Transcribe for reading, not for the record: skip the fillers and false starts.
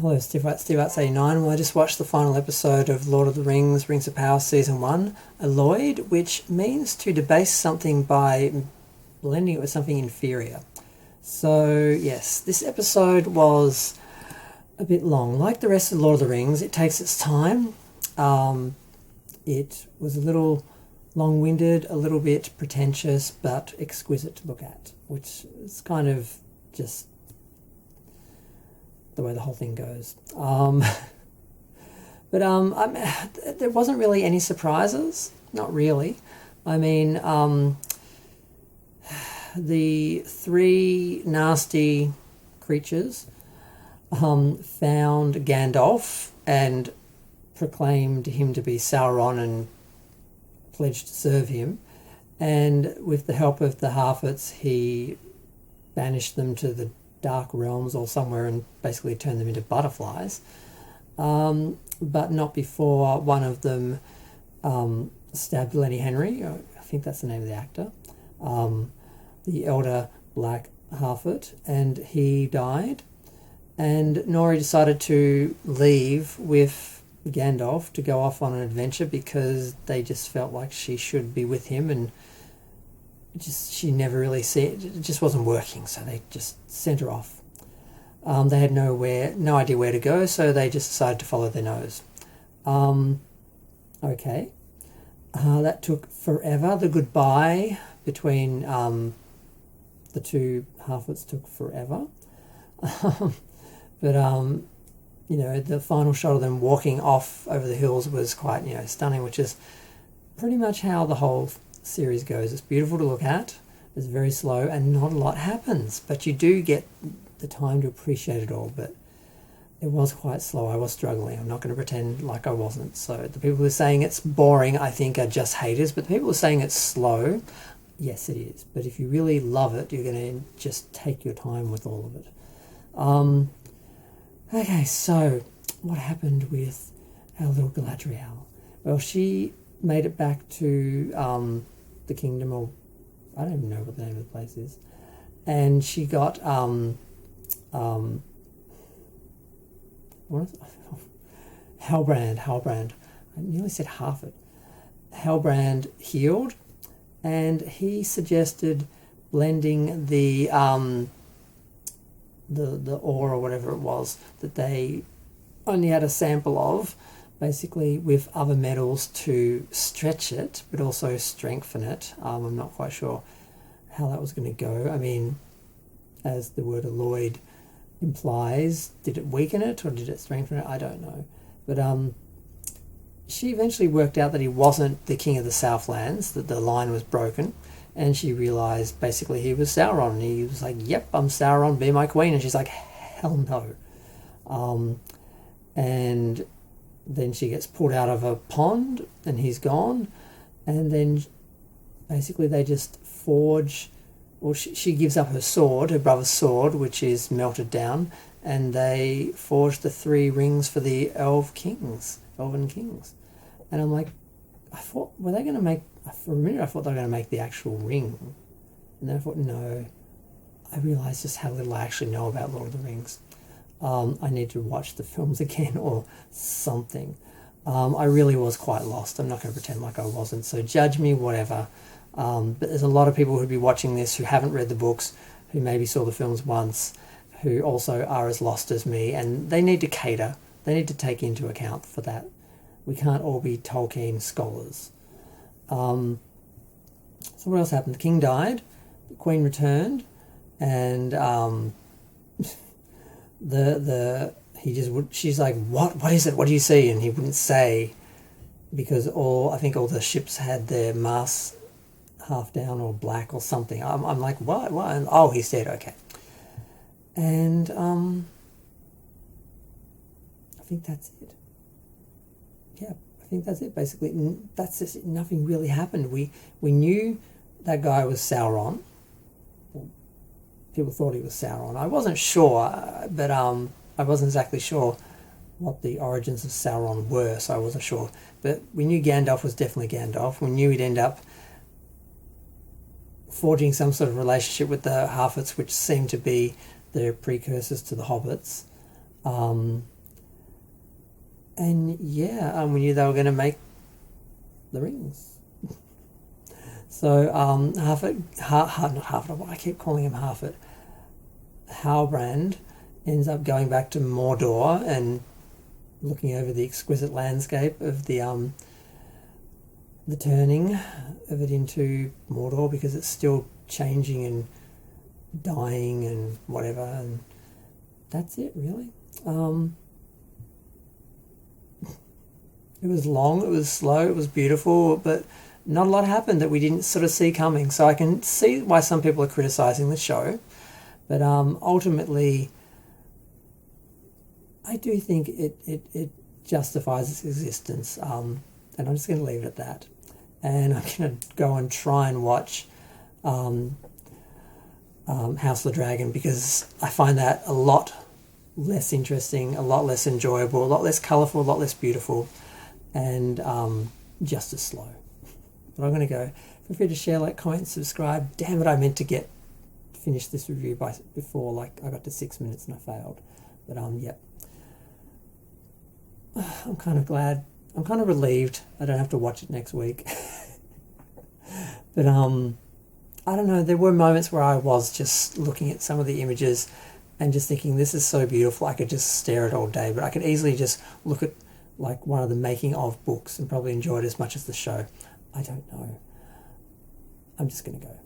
Hello, Steve Arts 89. Well, I just watched the final episode of Lord of the Rings, Rings of Power Season 1, Alloyed, which means to debase something by blending it with something inferior. So, yes, this episode was a bit long. Like the rest of Lord of the Rings, it takes its time. It was a little long-winded, a little bit pretentious, but exquisite to look at, which is kind of just the way the whole thing goes. There wasn't really any surprises. Not really. I mean, the three nasty creatures found Gandalf and proclaimed him to be Sauron and pledged to serve him. And with the help of the Harfoots, he banished them to the Dark Realms or somewhere and basically turned them into butterflies. But not before one of them stabbed Lenny Henry. I think that's the name of the actor. The elder Black Harfoot, and he died. And Nori decided to leave with Gandalf to go off on an adventure because they just felt like she should be with him, and she never really said it just wasn't working, so they just sent her off. They had no idea where to go, so they just decided to follow their nose. Okay. That took forever. The goodbye between the two Harfoots took forever. The final shot of them walking off over the hills was quite, stunning, which is pretty much how the whole series goes. It's beautiful to look at. It's very slow and not a lot happens, but you do get the time to appreciate it all. But it was quite slow. I was struggling. I'm not going to pretend like I wasn't. So the people who are saying it's boring, I think, are just haters. But the people who are saying it's slow, yes, it is. But if you really love it, you're going to just take your time with all of it. Okay, so what happened with our little Galadriel? Well, she made it back to the kingdom, or I don't even know what the name of the place is, and she got what is it? Halbrand. I nearly said Harfoot. Halbrand healed, and he suggested blending the ore or whatever it was that they only had a sample of, basically with other metals to stretch it, but also strengthen it. I'm not quite sure how that was going to go. I mean, as the word alloyed implies, did it weaken it or did it strengthen it? I don't know. But she eventually worked out that he wasn't the king of the Southlands, that the line was broken, and she realised basically he was Sauron. And he was like, yep, I'm Sauron, be my queen. And she's like, hell no. And then she gets pulled out of a pond and he's gone. And then basically they just forge, or she gives up her sword, her brother's sword, which is melted down, and they forge the 3 rings for the Elven Kings. And I'm like, for a minute I thought they were going to make the actual ring. And then I thought, no. I realised just how little I actually know about Lord of the Rings. I need to watch the films again or something. I really was quite lost. I'm not going to pretend like I wasn't. So judge me, whatever. But there's a lot of people who'd be watching this who haven't read the books, who maybe saw the films once, who also are as lost as me, and they need to cater. They need to take into account for that. We can't all be Tolkien scholars. So what else happened? The king died, the queen returned, and she's like, what is it? What do you see? And he wouldn't say, because I think all the ships had their masts half down or black or something. I'm like, what? And, oh, he's dead. Okay. And I think that's it. Yeah, I think that's it. Basically, that's just it. Nothing really happened. We knew that guy was Sauron. People thought he was Sauron. I wasn't sure, but I wasn't exactly sure what the origins of Sauron were, so I wasn't sure. But we knew Gandalf was definitely Gandalf. We knew he'd end up forging some sort of relationship with the Harfoots, which seemed to be the precursors to the Hobbits. And yeah, we knew they were going to make the rings. So not Harfoot, I keep calling him Harfoot. Halbrand ends up going back to Mordor and looking over the exquisite landscape of the turning of it into Mordor, because it's still changing and dying and whatever, and that's it really. It was long, it was slow, it was beautiful, but not a lot happened that we didn't sort of see coming. So I can see why some people are criticising the show, but ultimately I do think it justifies its existence, and I'm just going to leave it at that. And I'm going to go and try and watch House of the Dragon, because I find that a lot less interesting, a lot less enjoyable, a lot less colourful, a lot less beautiful, and just as slow. But I'm going to go. Feel free to share, like, comment, subscribe. Damn it, I meant to finish this review before, like, I got to 6 minutes and I failed. But yep. I'm kind of glad. I'm kind of relieved I don't have to watch it next week. But I don't know, there were moments where I was just looking at some of the images and just thinking, this is so beautiful, I could just stare at it all day, but I could easily just look at like one of the making of books and probably enjoy it as much as the show. I don't know. I'm just going to go.